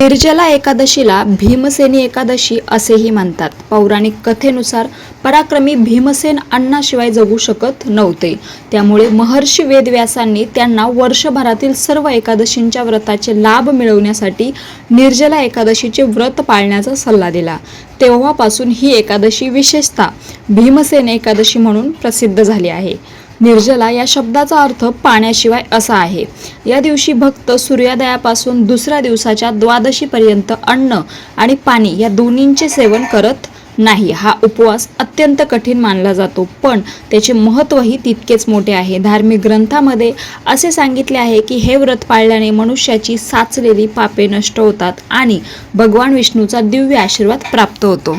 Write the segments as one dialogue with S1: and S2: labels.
S1: निर्जला एकादशीला भीमसेनी एकादशी असेही म्हणतात। पौराणिक कथेनुसार पराक्रमी भीमसेन अन्नाशिवाय जगू शकत नव्हते, त्यामुळे महर्षी वेदव्यासांनी त्यांना वर्षभरातील सर्व एकादशींच्या व्रताचे लाभ मिळवण्यासाठी निर्जला एकादशीचे व्रत पाळण्याचा सल्ला दिला। तेव्हापासून ही एकादशी विशेषतः भीमसेन एकादशी म्हणून प्रसिद्ध झाली आहे। निर्जला या शब्दाचा अर्थ पाण्याशिवाय असा आहे। या दिवशी भक्त सूर्योदयापासून दुसऱ्या दिवसाच्या द्वादशीपर्यंत अन्न आणि पाणी या दोन्हींचे सेवन करत नाही। हा उपवास अत्यंत कठीण मानला जातो, पण त्याचे महत्त्वही तितकेच मोठे आहे। धार्मिक ग्रंथामध्ये असे सांगितले आहे की हे व्रत पाळल्याने मनुष्याची साचलेली पापे नष्ट होतात आणि भगवान विष्णूचा दिव्य आशीर्वाद प्राप्त होतो।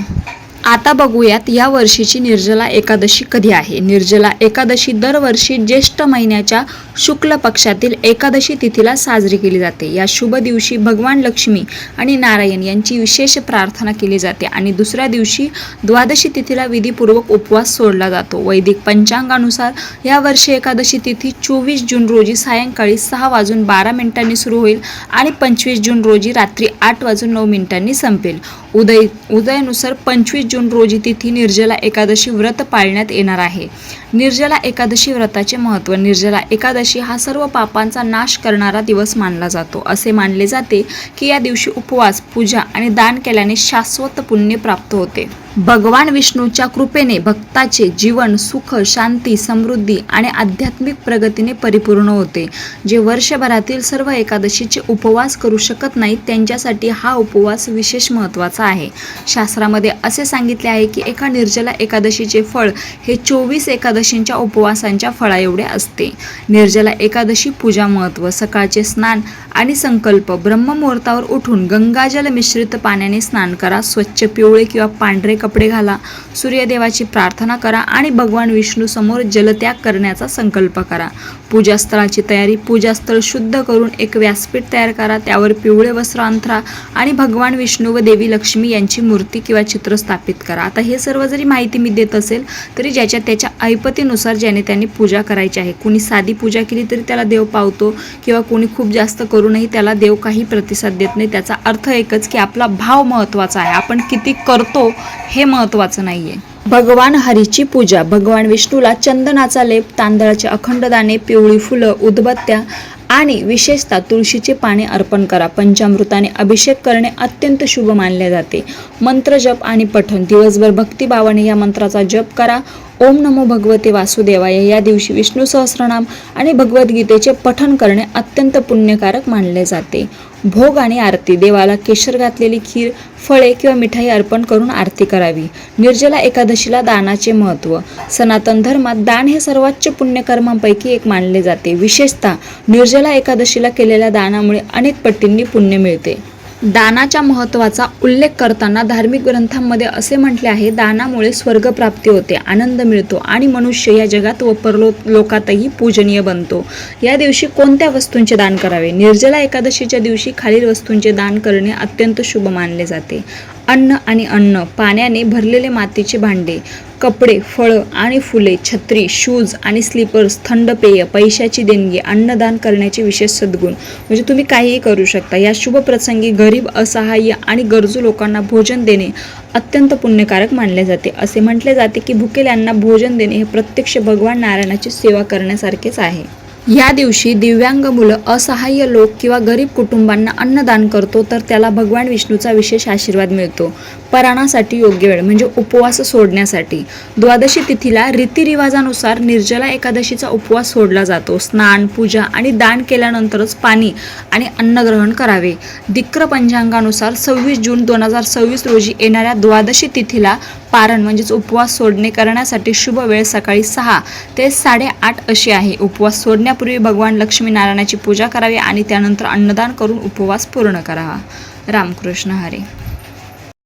S1: आता बघूयात या वर्षीची निर्जला एकादशी कधी आहे। निर्जला एकादशी दरवर्षी ज्येष्ठ महिन्याच्या शुक्ल पक्षातील एकादशी तिथीला साजरी केली जाते। या शुभ दिवशी भगवान लक्ष्मी आणि नारायण यांची विशेष प्रार्थना केली जाते आणि दुसऱ्या दिवशी द्वादशी तिथीला विधीपूर्वक उपवास सोडला जातो। वैदिक पंचांगानुसार या वर्षी एकादशी तिथी 24 जून रोजी सायंकाळी 6:12 सुरू होईल आणि 25 जून रोजी रात्री 8:09 संपेल। उदयानुसार 25 जून रोजी तिथी निर्जला एकादशी व्रत पाळण्यात येणार आहे। निर्जला एकादशी व्रताचे महत्त्व। निर्जला एकादशी हा सर्व पापांचा नाश करणारा दिवस मानला जातो। असे मानले जाते की या दिवशी उपवास, पूजा आणि दान केल्याने शाश्वत पुण्य प्राप्त होते। भगवान विष्णूच्या कृपेने भक्ताचे जीवन सुख, शांती, समृद्धी आणि आध्यात्मिक प्रगतीने परिपूर्ण होते। जे वर्षभरातील सर्व एकादशीचे उपवास करू शकत नाहीत त्यांच्यासाठी हा उपवास विशेष महत्त्वाचा आहे। शास्त्रामध्ये असे सांगितले आहे की एका निर्जला एकादशीचे फळ हे 24 एकादशींच्या उपवासांच्या फळा एवढे असते। निर्जला एकादशी पूजा महत्त्व। सकाळचे स्नान आणि संकल्प। ब्रह्ममुहूर्तावर उठून गंगाजल मिश्रित पाण्याने स्नान करा। स्वच्छ पिवळे किंवा पांढरे कपडे घाला। सूर्यदेवाची प्रार्थना करा आणि भगवान विष्णू समोर जलत्याग करण्याचा संकल्प करा। पूजास्थळाची तयारी। पूजास्थळ शुद्ध करून एक व्यासपीठ तयार करा। त्यावर पिवळे वस्त्र अंथरा आणि भगवान विष्णू व देवी लक्ष्मी यांची मूर्ती किंवा चित्र स्थापित करा। आता हे सर्व जरी माहिती मी देत असेल तरी ज्याच्या त्याच्या ऐपतीनुसार ज्याने त्याने पूजा करायची आहे। कोणी साधी पूजा केली तरी त्याला देव पावतो किंवा कोणी खूप जास्त करूनही त्याला देव काही प्रतिसाद देत नाही। त्याचा अर्थ एकच की आपला भाव महत्त्वाचा आहे, आपण किती करतो हे महत्त्वाचं नाहीये। भगवान हरीची पूजा। भगवान विष्णूला चंदनाचा लेप, तांदळाचे अखंड दाणे, पिवळी फुलं, उदबत्त्या आणि विशेषतः तुळशीचे पाने अर्पण करा। पंचामृताने अभिषेक करणे अत्यंत शुभ मानले जाते। मंत्र जप आणि पठण। दिवसभर भक्तिभावाने या मंत्राचा जप करा। ओम नमो भगवते वासुदेवाय या दिवशी विष्णू सहस्रनाम आणि भगवद्गीतेचे पठण करणे अत्यंत पुण्यकारक मानले जाते। भोग आणि आरती। देवाला केशर घातलेली खीर, फळे किंवा मिठाई अर्पण करून आरती करावी। निर्जला एकादशीला दानाचे महत्त्व। सनातन धर्मात दान हे सर्वोच्च पुण्यकर्मांपैकी एक मानले जाते। विशेषतः निर्जला एकादशीला केलेल्या दानामुळे अनेक पटींनी पुण्य मिळते। दानाच्या महत्त्वाचा उल्लेख करताना धार्मिक ग्रंथांमध्ये असे म्हटले आहे, दानामुळे स्वर्गप्राप्ती होते, आनंद मिळतो आणि मनुष्य या जगात व परलोकातही पूजनीय बनतो। या दिवशी कोणत्या वस्तूंचे दान करावे? निर्जला एकादशीच्या दिवशी खालील वस्तूंचे दान करणे अत्यंत शुभ मानले जाते। अन्न आणि अन्न। पाण्याने भरलेले मातीचे भांडे, कपडे, फळं आणि फुले, छत्री, शूज आणि स्लीपर्स, थंड पेय, पैशाची देणगी, अन्नदान करण्याचे विशेष सद्गुण। म्हणजे तुम्ही काहीही करू शकता। या शुभ प्रसंगी गरीब, असहाय्य आणि गरजू लोकांना भोजन देणे अत्यंत पुण्यकारक मानले जाते। असे म्हटले जाते की भुकेल्यांना भोजन देणे हे प्रत्यक्ष भगवान नारायणाची सेवा करण्यासारखेच आहे। या दिवशी दिव्यांग मुलं, असहाय्य लोक किंवा गरीब कुटुंबांना अन्नदान करतो तर त्याला भगवान विष्णूचा विशेष आशीर्वाद मिळतो। पराणासाठी योग्य वेळ म्हणजे उपवास सोडण्यासाठी। द्वादशी तिथीला रीतिरिवाजानुसार निर्जला एकादशीचा उपवास सोडला जातो। स्नान, पूजा आणि दान केल्यानंतरच पाणी आणि अन्न ग्रहण करावे। दिक्र पंचांगानुसार 26 जून 2026 रोजी येणाऱ्या द्वादशी तिथीला पारण म्हणजेच उपवास सोडणे करण्यासाठी शुभ वेळ सकाळी 6 ते 8:30 अशी आहे। उपवास सोडण्यापूर्वी भगवान लक्ष्मी नारायणाची पूजा करावी आणि त्यानंतर अन्नदान करून उपवास पूर्ण करावा। रामकृष्ण हरी।